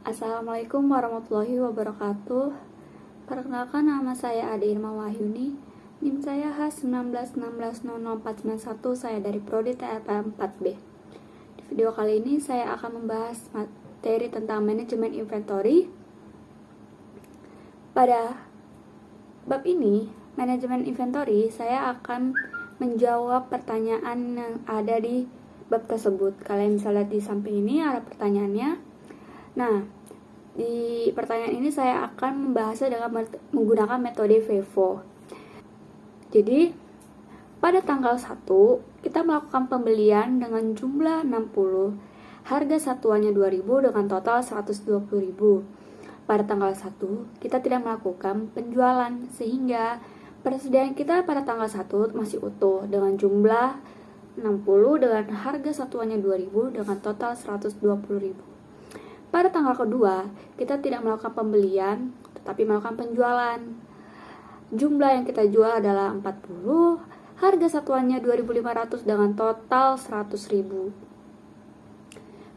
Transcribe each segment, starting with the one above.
Assalamualaikum warahmatullahi wabarakatuh. Perkenalkan, nama saya Ade Irma Wahyuni. NIM saya H1916004991. Saya dari Prodi TLPM 4B. Di video kali ini saya akan membahas materi tentang manajemen inventory. Pada bab ini, manajemen inventory, saya akan menjawab pertanyaan yang ada di bab tersebut. Kalian bisa lihat di samping ini ada pertanyaannya. Nah, di pertanyaan ini saya akan membahasnya dengan menggunakan metode VEVO. Jadi, pada tanggal 1, kita melakukan pembelian dengan jumlah 60, harga satuannya 2.000 dengan total 120.000. Pada tanggal 1, kita tidak melakukan penjualan, sehingga persediaan kita pada tanggal 1 masih utuh dengan jumlah 60 dengan harga satuannya 2.000 dengan total 120.000. Pada tanggal kedua, kita tidak melakukan pembelian, tetapi melakukan penjualan. Jumlah yang kita jual adalah 40, harga satuannya 2.500 dengan total 100.000.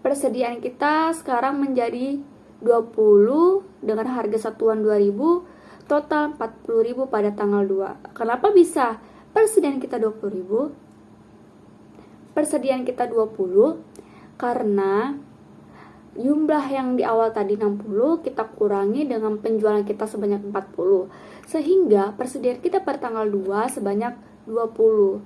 Persediaan kita sekarang menjadi 20 dengan harga satuan 2.000, total 40.000 pada tanggal 2. Kenapa bisa persediaan kita 20.000? Persediaan kita 20 karena jumlah yang di awal tadi 60 kita kurangi dengan penjualan kita sebanyak 40, sehingga persediaan kita pada tanggal 2 sebanyak 20.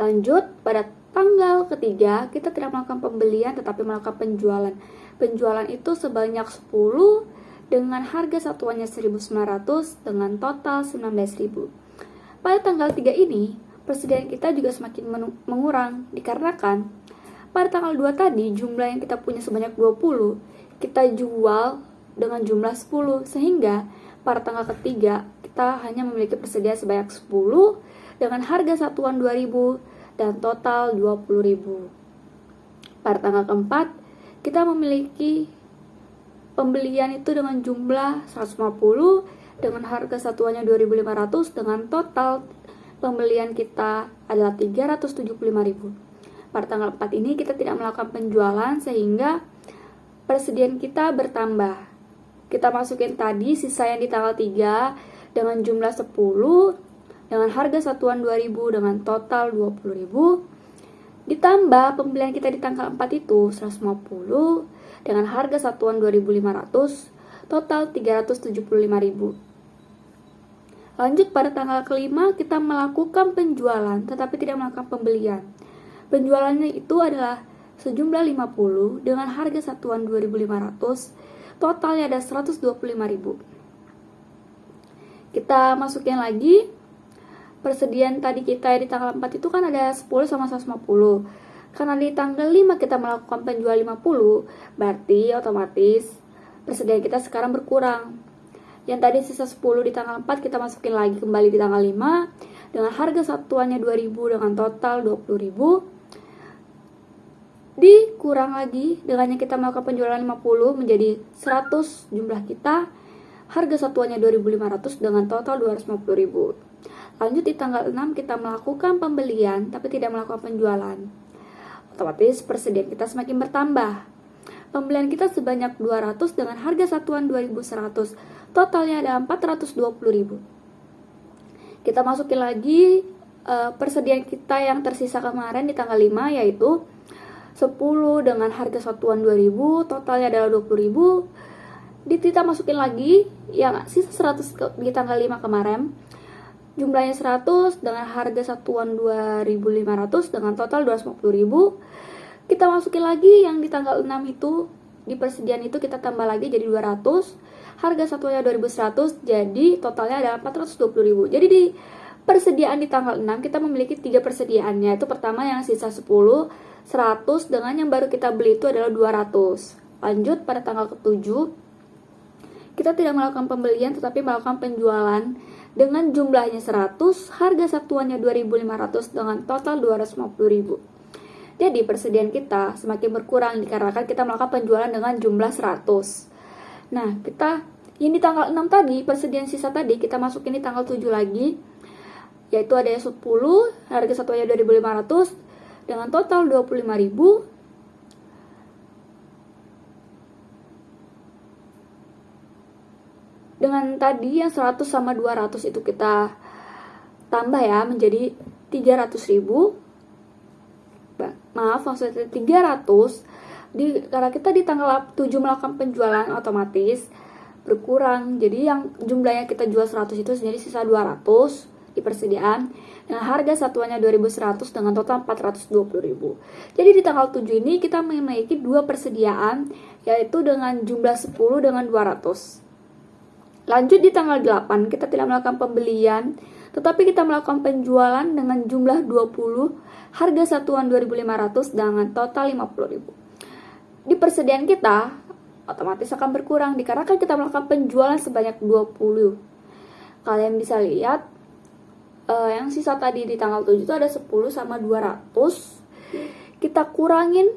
Lanjut, pada tanggal ketiga kita tidak melakukan pembelian tetapi melakukan penjualan. Penjualan itu sebanyak 10 dengan harga satuannya 1.900 dengan total 19.000. Pada tanggal 3 ini persediaan kita juga semakin mengurang dikarenakan pada tanggal 2 tadi jumlah yang kita punya sebanyak 20 kita jual dengan jumlah 10, sehingga pada tanggal ketiga kita hanya memiliki persediaan sebanyak 10 dengan harga satuan 2.000 dan total 20.000. Pada tanggal keempat kita memiliki pembelian itu dengan jumlah 150 dengan harga satuannya 2.500 dengan total pembelian kita adalah 375.000. Pada tanggal 4 ini kita tidak melakukan penjualan sehingga persediaan kita bertambah. Kita masukin tadi sisa yang di tanggal 3 dengan jumlah 10 dengan harga satuan 2.000 dengan total 20.000. Ditambah pembelian kita di tanggal 4 itu 150 dengan harga satuan 2.500, total 375.000. Lanjut, pada tanggal kelima kita melakukan penjualan tetapi tidak melakukan pembelian. Penjualannya itu adalah sejumlah 50 dengan harga satuan 2.500, totalnya ada 125.000. Kita masukin lagi persediaan tadi kita di tanggal 4 itu kan ada 10 sama 150. Karena di tanggal 5 kita melakukan penjual 50, berarti otomatis persediaan kita sekarang berkurang. Yang tadi sisa 10 di tanggal 4 kita masukin lagi kembali di tanggal 5 dengan harga satuannya 2.000 dengan total 20.000. Dikurang lagi dengan yang kita melakukan penjualan 50 menjadi 100 jumlah kita, harga satuannya 2.500 dengan total 250.000. Lanjut, di tanggal 6 kita melakukan pembelian tapi tidak melakukan penjualan. Otomatis persediaan kita semakin bertambah. Pembelian kita sebanyak 200 dengan harga satuan 2.100, totalnya ada 420.000. Kita masukin lagi persediaan kita yang tersisa kemarin di tanggal 5, yaitu 10 dengan harga satuan 2.000, totalnya adalah 20.000. Kita masukin lagi yang sisa 100 di tanggal 5 kemarin, jumlahnya 100 dengan harga satuan 2.500 dengan total 250.000. Kita masukin lagi yang di tanggal 6 itu, di persediaan itu kita tambah lagi jadi 200, harga satuannya 2.100, jadi totalnya adalah 420.000. Jadi di persediaan di tanggal 6 kita memiliki 3 persediaannya. Itu pertama yang sisa 10, 100 dengan yang baru kita beli itu adalah 200. Lanjut, pada tanggal ke-7 kita tidak melakukan pembelian tetapi melakukan penjualan dengan jumlahnya 100, harga satuannya 2.500 dengan total 250.000. Jadi persediaan kita semakin berkurang dikarenakan kita melakukan penjualan dengan jumlah 100. Nah, kita ini tanggal 6 tadi, persediaan sisa tadi kita masukin di tanggal 7 lagi, yaitu ada 10, harga satuannya 2.500 dengan total 25.000. dengan tadi yang 100 sama 200 itu kita tambah ya menjadi 300.000. Maaf, maksudnya 300 karena kita di tanggal 7 melakukan penjualan, otomatis berkurang. Jadi yang jumlahnya kita jual 100 itu jadi sisa 200 di persediaan dengan harga satuannya 2.100 dengan total 420.000. Jadi di tanggal 7 ini kita memiliki dua persediaan, yaitu dengan jumlah 10 dengan 200. Lanjut di tanggal 8 kita tidak melakukan pembelian, tetapi kita melakukan penjualan dengan jumlah 20, harga satuan 2.500 dengan total 50.000. Di persediaan kita otomatis akan berkurang dikarenakan kita melakukan penjualan sebanyak 20. Kalian bisa lihat yang sisa tadi di tanggal 7 itu ada 10 sama 200. Kita kurangin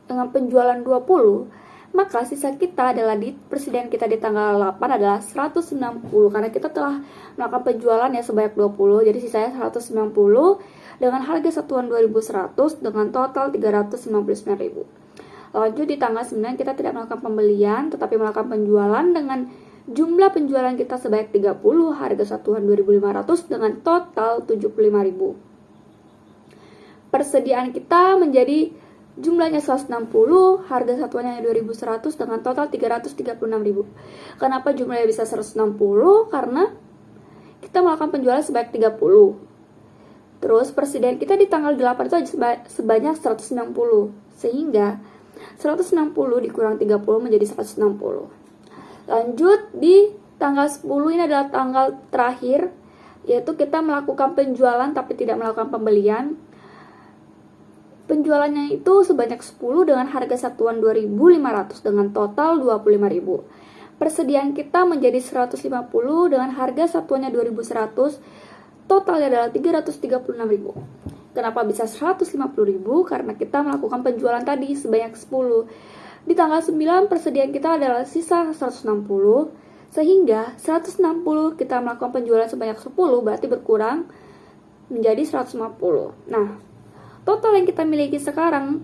dengan penjualan 20, maka sisa kita adalah di persediaan kita di tanggal 8 adalah 190 karena kita telah melakukan penjualan ya sebanyak 20. Jadi sisanya 190 dengan harga satuan 2.100 dengan total 359.000. Lanjut di tanggal 9 kita tidak melakukan pembelian tetapi melakukan penjualan dengan jumlah penjualan kita sebanyak 30, harga satuan 2.500 dengan total 75.000. Persediaan kita menjadi jumlahnya 160, harga satuannya 2.100 dengan total 336.000. Kenapa jumlahnya bisa 160? Karena kita melakukan penjualan sebanyak 30. Terus persediaan kita di tanggal 8 itu sebanyak 190. Sehingga 160 dikurang 30 menjadi 160. Lanjut di tanggal 10 ini adalah tanggal terakhir, yaitu kita melakukan penjualan tapi tidak melakukan pembelian. Penjualannya itu sebanyak 10 dengan harga satuan 2.500 dengan total 25.000. Persediaan kita menjadi 150 dengan harga satuannya 2.100, totalnya adalah 336.000. Kenapa bisa 150.000? Karena kita melakukan penjualan tadi sebanyak 10. Di tanggal 9 persediaan kita adalah sisa 160, sehingga 160 kita melakukan penjualan sebanyak 10 berarti berkurang menjadi 150. Nah, total yang kita miliki sekarang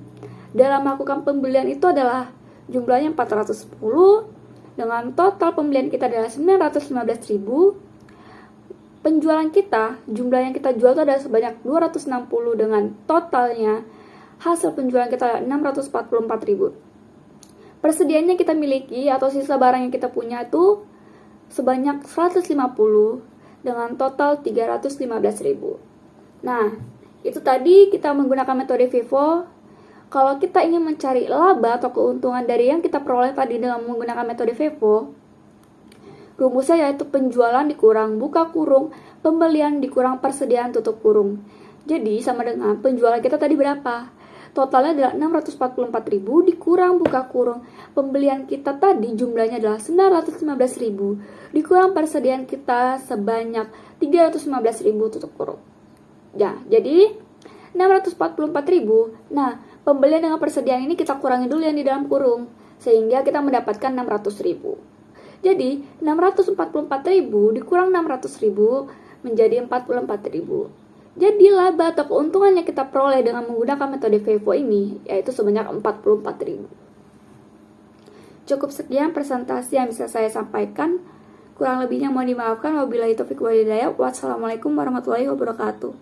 dalam melakukan pembelian itu adalah jumlahnya 410 dengan total pembelian kita adalah 915.000. Penjualan kita, jumlah yang kita jual itu adalah sebanyak 260 dengan totalnya hasil penjualan kita adalah 644.000. Persediaannya kita miliki atau sisa barang yang kita punya itu sebanyak 150 dengan total 315.000. Nah, itu tadi kita menggunakan metode FIFO. Kalau kita ingin mencari laba atau keuntungan dari yang kita peroleh tadi dengan menggunakan metode FIFO, rumusnya yaitu penjualan dikurang buka kurung, pembelian dikurang persediaan tutup kurung. Jadi sama dengan penjualan kita tadi berapa? Totalnya adalah 644.000 dikurang buka kurung. Pembelian kita tadi jumlahnya adalah 915.000 dikurang persediaan kita sebanyak 315.000 tutup kurung. Ya, jadi 644.000. Nah, pembelian dengan persediaan ini kita kurangi dulu yang di dalam kurung sehingga kita mendapatkan 600.000. Jadi 644.000 dikurang 600.000 menjadi 44.000. Jadi laba atau keuntungan yang kita peroleh dengan menggunakan metode FIFO ini yaitu sebanyak 44.000. Cukup sekian presentasi yang bisa saya sampaikan. Kurang lebihnya mohon dimaafkan. Wabillahi taufiq wal hidayah. Wassalamualaikum warahmatullahi wabarakatuh.